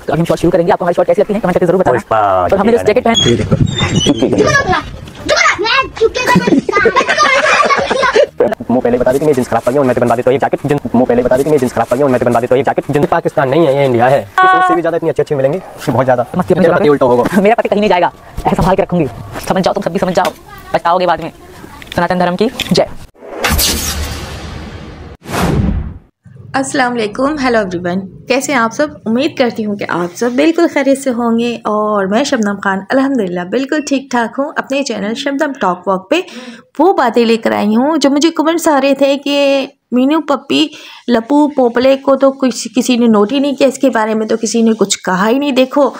तो अभी हम शॉट शुरू करेंगे। आपको हमारी शॉट कैसी लगती है कमेंट करके जरूर बताना। तो हमने जो जैकेट पहन मुंह पहले बता दी थी मैं जींस खराब कर गया और मैं बनवा देता हूं ये जैकेट। मुंह पहले बता दी थी मैं जींस खराब कर गया और मैं बनवा देता हूं ये जैकेट। जिन पाकिस्तान नहीं है ये इंडिया है। इससे भी ज्यादा इतनी अच्छी मिलेंगी बहुत ज्यादा। मेरा पति उल्टा होगा। मेरा पति कहीं नहीं जाएगा, ऐसा संभाल के रखूंगी। समझ जाओ, तुम सब भी समझ जाओ, पछताओगे बाद में। सनातन धर्म की जय। अस्सलाम वालेकुम, हेलो एवरीवन, कैसे हैं आप सब। उम्मीद करती हूँ कि आप सब बिल्कुल खैरियत से होंगे और मैं शबनम खान अल्हम्दुलिल्लाह बिल्कुल ठीक ठाक हूँ। अपने चैनल शबनम टॉक वॉक पे वो बातें लेकर आई हूँ जो मुझे कमेंट्स आ रहे थे कि मीनू पप्पी लपू पोपले को तो किसी ने नोट ही नहीं किया, इसके बारे में तो किसी ने कुछ कहा ही नहीं। देखो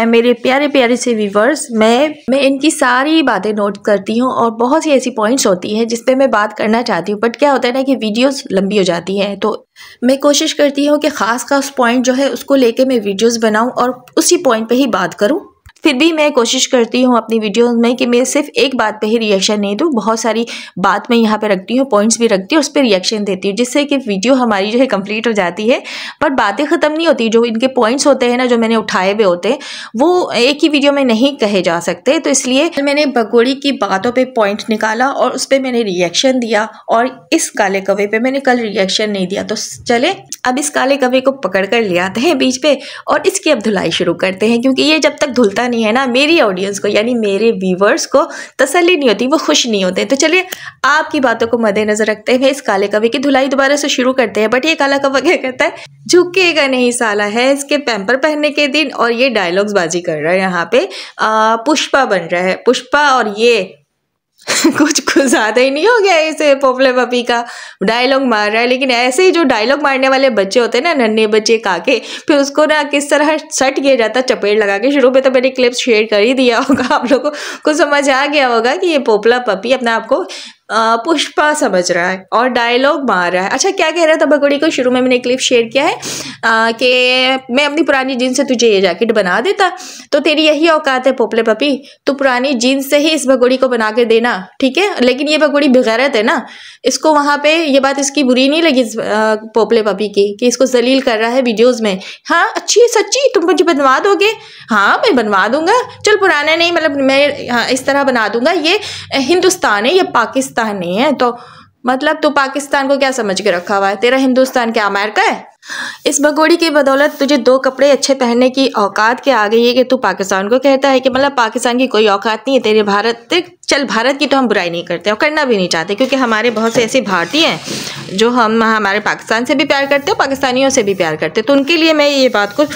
मेरे प्यारे प्यारे से व्यूवर्स, मैं इनकी सारी बातें नोट करती हूँ और बहुत सी ऐसी पॉइंट्स होती हैं जिस पे मैं बात करना चाहती हूँ, बट क्या होता है ना कि वीडियोस लंबी हो जाती हैं, तो मैं कोशिश करती हूँ कि ख़ास पॉइंट जो है उसको लेके मैं वीडियोस बनाऊँ और उसी पॉइंट पे ही बात करूँ। फिर भी मैं कोशिश करती हूँ अपनी वीडियोस में कि मैं सिर्फ एक बात पे ही रिएक्शन नहीं दूँ, बहुत सारी बात मैं यहाँ पे रखती हूँ, पॉइंट्स भी रखती हूँ, उस पर रिएक्शन देती हूँ, जिससे कि वीडियो हमारी जो है कंप्लीट हो जाती है। पर बातें ख़त्म नहीं होती, जो इनके पॉइंट्स होते हैं ना, जो मैंने उठाए हुए होते हैं वो एक ही वीडियो में नहीं कहे जा सकते। तो इसलिए मैंने भगोड़ी की बातों पर पॉइंट निकाला और उस पर मैंने रिएक्शन दिया, और इस काले कौवे पे मैंने कल रिएक्शन नहीं दिया। तो चले अब इस काले कौवे को पकड़ कर ले आते हैं बीच पे और इसकी अब धुलाई शुरू करते हैं, क्योंकि ये जब तक धुलता नहीं है ना, मेरी ऑडियंस को यानी मेरे व्यूवर्स को तसल्ली नहीं होती, वो खुश नहीं होते। तो चलिए आपकी बातों को मद्देनजर रखते हुए इस काले कौवे की धुलाई दोबारा से शुरू करते हैं। बट ये काला कौवा क्या करता है, झुकेगा नहीं साला, है इसके पैम्पर पहनने के दिन और ये डायलॉग्स बाजी कर रहा है। यहाँ पे पुष्पा बन रहा है, पुष्पा, और ये कुछ ज़्यादा ही नहीं हो गया इसे पोपले पपी का डायलॉग मार रहा है। लेकिन ऐसे ही जो डायलॉग मारने वाले बच्चे होते हैं ना, नन्हे बच्चे काके, फिर उसको ना किस तरह सट किया जाता है चपेट लगा के। शुरू में तो मैंने क्लिप शेयर कर ही दिया होगा, आप लोगों को समझ आ गया होगा कि ये पोपला पपी अपने आप को पुष्पा समझ रहा है और डायलॉग मार रहा है। अच्छा, क्या कह रहा था भगोड़ी को, शुरू में मैंने क्लिप शेयर किया है कि मैं अपनी पुरानी जीन्स से तुझे ये जैकेट बना देता, तो तेरी यही औकात है पोपले पपी, तो पुरानी जीन्स से ही इस भगोड़ी को बना के देना, ठीक है। लेकिन ये भगोड़ी बेगैरत है ना, इसको वहाँ पे ये बात इसकी बुरी नहीं लगी पोपले पपी की कि इसको जलील कर रहा है वीडियोज़ में। हाँ अच्छी सच्ची तुम मुझे बनवा दोगे? हाँ मैं बनवा दूंगा, चल पुराना नहीं, मतलब मैं हाँ इस तरह बना दूंगा। ये हिंदुस्तान है, ये पाकिस्तान नहीं है। तो मतलब तू पाकिस्तान को क्या समझ के रखा हुआ है, तेरा हिंदुस्तान क्या अमेरिका है? इस भगोड़ी की बदौलत तुझे दो कपड़े अच्छे पहनने की औकात क्या आ गई है कि तू पाकिस्तान को कहता है कि मतलब पाकिस्तान की कोई औकात नहीं है तेरे भारत। चल भारत की तो हम बुराई नहीं करते और करना भी नहीं चाहते, क्योंकि हमारे बहुत से ऐसे भारतीय हैं जो हमारे पाकिस्तान से भी प्यार करते हो, पाकिस्तानियों से भी प्यार करते, तो उनके लिए मैं ये बात को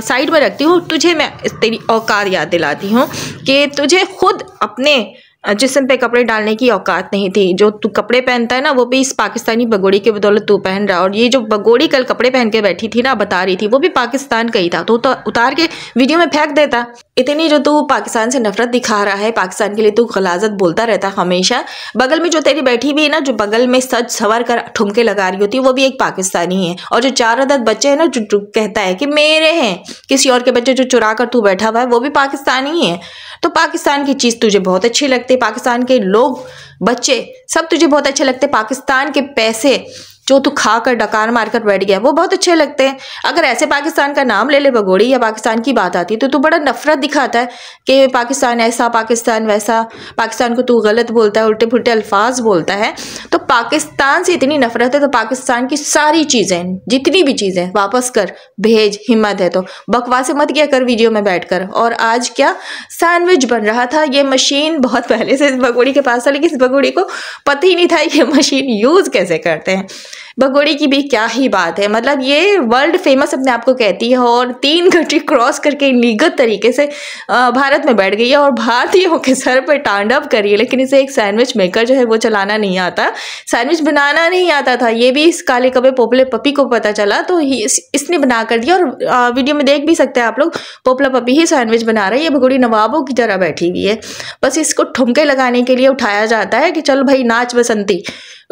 साइड में रखती हूँ। तुझे मैं तेरी औकात याद दिलाती हूँ कि तुझे खुद अपने जिस्म पे कपड़े डालने की औकात नहीं थी। जो तू कपड़े पहनता है ना, वो भी इस पाकिस्तानी भगोड़ी की बदौलत तू पहन रहा। और ये जो भगोड़ी कल कपड़े पहन के बैठी थी ना, बता रही थी, वो भी पाकिस्तान का ही था, तो उतार के वीडियो में फेंक देता। इतनी जो तू पाकिस्तान से नफरत दिखा रहा है, पाकिस्तान के लिए तू गलाजत बोलता रहता हमेशा। बगल में जो तेरी बैठी हुई है ना, जो बगल में सज सवर कर ठुमके लगा रही होती है, वो भी एक पाकिस्तानी है। और जो 4 अदद बच्चे हैं ना, जो कहता है कि मेरे हैं, किसी और के बच्चे जो चुरा कर तू बैठा हुआ है, वो भी पाकिस्तानी है। तो पाकिस्तान की चीज़ तुझे बहुत अच्छी लगती है, पाकिस्तान के लोग बच्चे सब तुझे बहुत अच्छे लगते हैं, पाकिस्तान के पैसे जो तू खा कर डकार मार कर बैठ गया वो बहुत अच्छे लगते हैं। अगर ऐसे पाकिस्तान का नाम ले ले भगोड़ी या पाकिस्तान की बात आती है तो तू बड़ा नफरत दिखाता है कि पाकिस्तान ऐसा, पाकिस्तान वैसा, पाकिस्तान को तू गलत बोलता है, उल्टे पुल्टे अल्फाज बोलता है। तो पाकिस्तान से इतनी नफरत है तो पाकिस्तान की सारी चीज़ें, जितनी भी चीज़ें वापस कर भेज, हिम्मत है तो। बकवासें मत किया कर वीडियो में बैठकर। और आज क्या सैंडविच बन रहा था, ये मशीन बहुत पहले से इस भगोड़ी के पास था, लेकिन इस भगोड़ी को पता ही नहीं था ये मशीन यूज़ कैसे करते हैं। भगोड़ी की भी क्या ही बात है, मतलब ये वर्ल्ड फेमस अपने आप को कहती है और 3 कंट्री क्रॉस करके लीगल तरीके से भारत में बैठ गई है और भारतीयों के सर पर तांडव करी है। लेकिन इसे एक सैंडविच मेकर जो है वो चलाना नहीं आता, सैंडविच बनाना नहीं आता था। ये भी इस काले कौवे पोपले पपी को पता चला तो इसने बना कर दिया। और वीडियो में देख भी सकते हैं आप लोग, पोपला पपी ही सैंडविच बना रही है। ये भगोड़ी नवाबों की तरह बैठी हुई है, बस इसको ठुमके लगाने के लिए उठाया जाता है कि चल भाई नाच बसंती।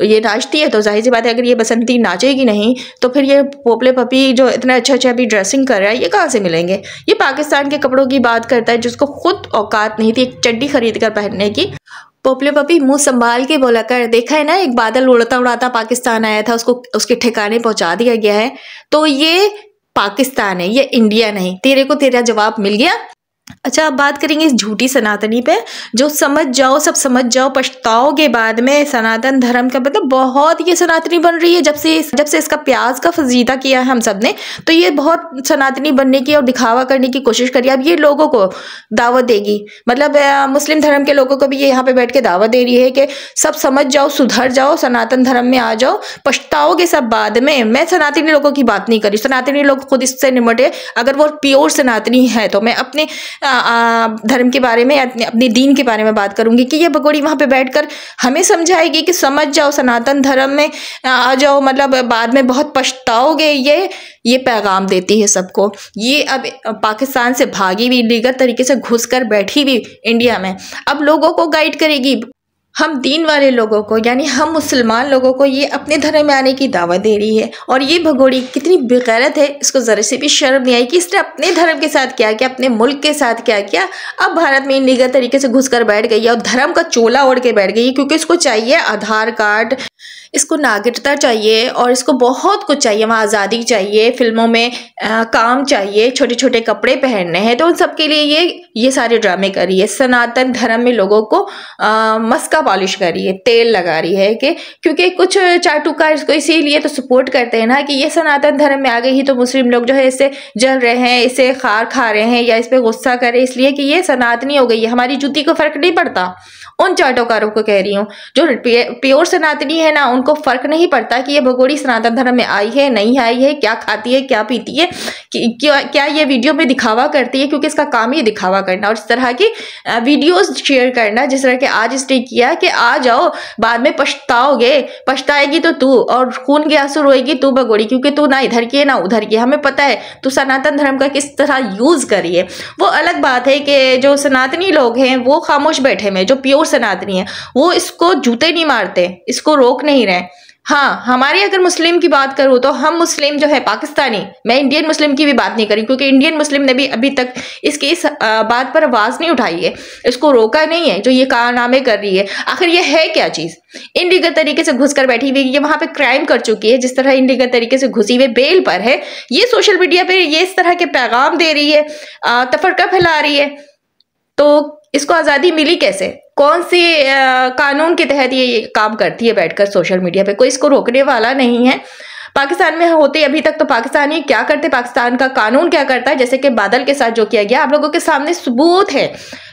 ये नाचती है तो जाहिर सी बात है, अगर ये बसंती नाचेगी नहीं तो फिर ये पोपले पपी जो इतना अच्छा अच्छा अभी ड्रेसिंग कर रहा है, ये कहाँ से मिलेंगे। ये पाकिस्तान के कपड़ों की बात करता है जिसको खुद औकात नहीं थी एक चड्डी खरीद कर पहनने की। पोपले पपी मुंह संभाल के बोला कर, देखा है ना एक बादल उड़ता उड़ाता पाकिस्तान आया था, उसको उसके ठिकाने पहुंचा दिया गया है। तो ये पाकिस्तान है, ये इंडिया नहीं। तेरे को तेरा जवाब मिल गया। अच्छा, अब बात करेंगे इस झूठी सनातनी पे, जो समझ जाओ, सब समझ जाओ, पछताओगे बाद में। सनातन धर्म का मतलब बहुत ये सनातनी बन रही है जब से इसका प्याज का फजीता किया है हम सब ने, तो ये बहुत सनातनी बनने की और दिखावा करने की कोशिश करी। अब ये लोगों को दावत देगी, मतलब मुस्लिम धर्म के लोगों को भी ये यहाँ पे बैठ के दावत दे रही है कि सब समझ जाओ, सुधर जाओ, सनातन धर्म में आ जाओ, पछताओगे सब बाद में। मैं सनातनी लोगों की बात नहीं करी, सनातनी लोग खुद इससे निपटे। अगर वो प्योर सनातनी है तो मैं अपने धर्म के बारे में, अपने दीन के बारे में बात करूंगी कि ये भगोड़ी वहां पे बैठकर हमें समझाएगी कि समझ जाओ, सनातन धर्म में आ जाओ, मतलब बाद में बहुत पछताओगे। ये पैगाम देती है सबको। ये अब पाकिस्तान से भागी हुई, लीगल तरीके से घुस कर बैठी हुई इंडिया में, अब लोगों को गाइड करेगी। हम दीन वाले लोगों को, यानी हम मुसलमान लोगों को ये अपने धर्म में आने की दावत दे रही है। और ये भगोड़ी कितनी बेगैरत है, इसको ज़रा से भी शर्म नहीं आई कि इसने अपने धर्म के साथ क्या किया, अपने मुल्क के साथ क्या किया। अब भारत में इलीगल तरीके से घुस कर बैठ गई है और धर्म का चोला ओढ़ के बैठ गई है, क्योंकि इसको चाहिए आधार कार्ड, इसको नागरिकता चाहिए और इसको बहुत कुछ चाहिए। वहाँ आज़ादी चाहिए, फिल्मों में काम चाहिए, छोटे छोटे कपड़े पहनने हैं, तो उन सब के लिए ये सारे ड्रामे कर रही है। सनातन धर्म में लोगों को मस्का पॉलिश कर रही है, तेल लगा रही है कि क्योंकि कुछ चाटुकार इसको इसीलिए तो सपोर्ट करते हैं ना कि ये सनातन धर्म में आ गई ही तो मुस्लिम लोग जो है इससे जल रहे हैं, इससे खार खा रहे हैं या इस पर गुस्सा कर रहे हैं, इसलिए कि ये सनातनी हो गई है। हमारी जूती को फर्क नहीं पड़ता। उन चाटुकारों को कह रही हूँ जो प्योर सनातनी है ना, उनको फर्क नहीं पड़ता कि ये भगोड़ी सनातन धर्म में आई है, नहीं आई है, क्या खाती है, क्या पीती है, क्या ये वीडियो में दिखावा करती है, क्योंकि इसका काम ही दिखावा करना और इस तरह की वीडियोस शेयर करना, जिस तरह के आज इसने किया कि आ जाओ बाद में पछताओगे, पछताएगी तो तू और खून के आंसू रोएगी तू भगोड़ी, क्योंकि तू ना इधर की है ना उधर की। हमें पता है तू सनातन धर्म का किस तरह यूज करिए। वो अलग बात है कि जो सनातनी लोग हैं वो खामोश बैठे हैं, जो प्योर सनातनी है वो इसको जूते नहीं मारते, इसको रोक नहीं रहे। हाँ, हमारी अगर मुस्लिम की बात करूँ तो हम मुस्लिम जो है पाकिस्तानी, मैं इंडियन मुस्लिम की भी बात नहीं करी, क्योंकि इंडियन मुस्लिम ने भी अभी तक इस बात पर आवाज नहीं उठाई है, इसको रोका नहीं है जो ये कारनामे कर रही है। आखिर ये है क्या चीज? इनलीगल तरीके से घुसकर बैठी हुई, ये वहां पे क्राइम कर चुकी है, जिस तरह इनलीगल तरीके से घुसी हुई बेल पर है, ये सोशल मीडिया पे ये इस तरह के पैगाम दे रही है, तफरका फैला रही है, तो इसको आज़ादी मिली कैसे? कौन सी कानून के तहत ये काम करती है बैठकर सोशल मीडिया पे? कोई इसको रोकने वाला नहीं है। पाकिस्तान में होते अभी तक तो पाकिस्तानी क्या करते, पाकिस्तान का कानून क्या करता है, जैसे कि बादल के साथ जो किया गया, आप लोगों के सामने सबूत है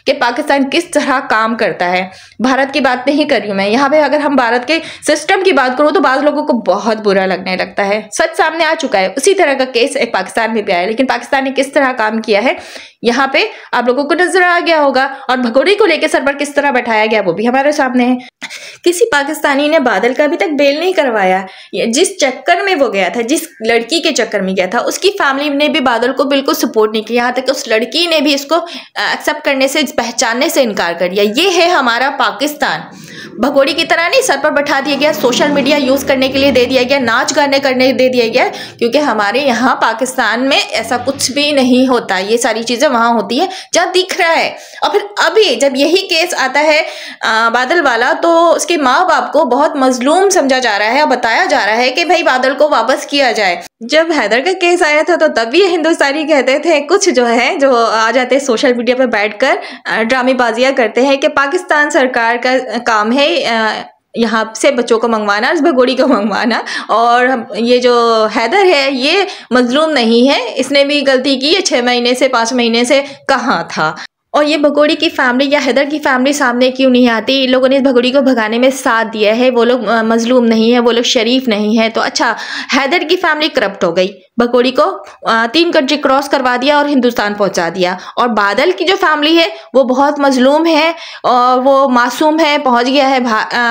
कि पाकिस्तान किस तरह काम करता है। भारत की बात नहीं कर रही हूँ मैं यहाँ पे, अगर हम भारत के सिस्टम की बात करूँ तो बाद लोगों को बहुत बुरा लगने लगता है। सच सामने आ चुका है, उसी तरह का केस एक पाकिस्तान में भी आया, लेकिन पाकिस्तान ने किस तरह काम किया है यहाँ पे आप लोगों को नजर आ गया होगा, और भगोड़ी को लेकर सर पर किस तरह बैठाया गया वो भी हमारे सामने है। किसी पाकिस्तानी ने बादल का अभी तक बेल नहीं करवाया। जिस चक्कर में वो गया था, जिस लड़की के चक्कर में गया था, उसकी फैमिली ने भी बादल को बिल्कुल सपोर्ट नहीं किया, यहाँ तक उस लड़की ने भी इसको एक्सेप्ट करने से, पहचानने से इनकार कर दिया। ये है हमारा पाकिस्तान। भगोड़ी की तरह नहीं सर पर बैठा दिया गया, सोशल मीडिया यूज करने के लिए दे दिया गया, नाच गाने करने दे दिया गया, क्योंकि हमारे यहाँ पाकिस्तान में ऐसा कुछ भी नहीं होता। ये सारी चीजें वहां होती है जहाँ दिख रहा है। और फिर अभी जब यही केस आता है बादल वाला, तो उसके माँ बाप को बहुत मजलूम समझा जा रहा है और बताया जा रहा है कि भाई बादल को वापस किया जाए। जब हैदर का केस आया था तो तब ये हिंदुस्तानी कहते थे, कुछ जो है जो आ जाते हैं सोशल मीडिया पर बैठकर ड्रामेबाजियां करते हैं कि पाकिस्तान सरकार का काम है यहाँ से बच्चों को मंगवाना, इस भगोड़ी को मंगवाना, और ये जो हैदर है ये मजलूम नहीं है, इसने भी गलती की है, 6 महीने से 5 महीने से कहाँ था। और ये भगोड़ी की फैमिली या हैदर की फैमिली सामने क्यों नहीं आती? इन लोगों ने इस भगोड़ी को भगाने में साथ दिया है, वो लोग मजलूम नहीं है, वो लोग शरीफ नहीं है। तो अच्छा, हैदर की फैमिली करप्ट हो गई, भगोड़ी को 3 कंट्री क्रॉस करवा दिया और हिंदुस्तान पहुंचा दिया। और बादल की जो फैमिली है वो बहुत मजलूम है और वो मासूम है, पहुंच गया है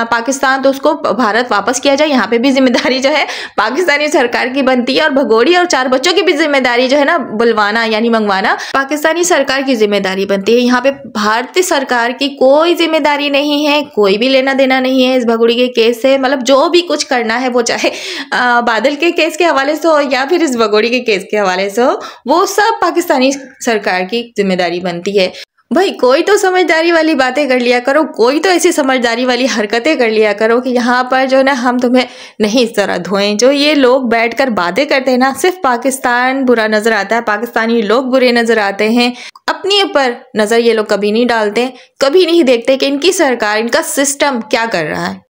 पाकिस्तान, तो उसको भारत वापस किया जाए। यहाँ पे भी जिम्मेदारी जो है पाकिस्तानी सरकार की बनती है, और भगोड़ी और 4 बच्चों की भी जिम्मेदारी जो है ना बुलवाना यानी मंगवाना पाकिस्तानी सरकार की जिम्मेदारी बनती है। यहाँ पे भारतीय सरकार की कोई जिम्मेदारी नहीं है, कोई भी लेना देना नहीं है इस भगोड़ी के केस से। मतलब जो भी कुछ करना है वो चाहे बादल के केस के हवाले से हो या फिर इस भगोड़ी के केस के हवाले से हो, वो सब पाकिस्तानी सरकार की जिम्मेदारी बनती है। भाई कोई तो समझदारी वाली बातें कर लिया करो, कोई तो ऐसी समझदारी वाली हरकतें कर लिया करो कि यहाँ पर जो ना हम तुम्हें नहीं इस तरह धोएं। जो ये लोग बैठकर बातें करते हैं ना, सिर्फ पाकिस्तान बुरा नजर आता है, पाकिस्तानी लोग बुरे नजर आते हैं, अपने ऊपर नजर ये लोग कभी नहीं डालते, कभी नहीं देखते कि इनकी सरकार, इनका सिस्टम क्या कर रहा है।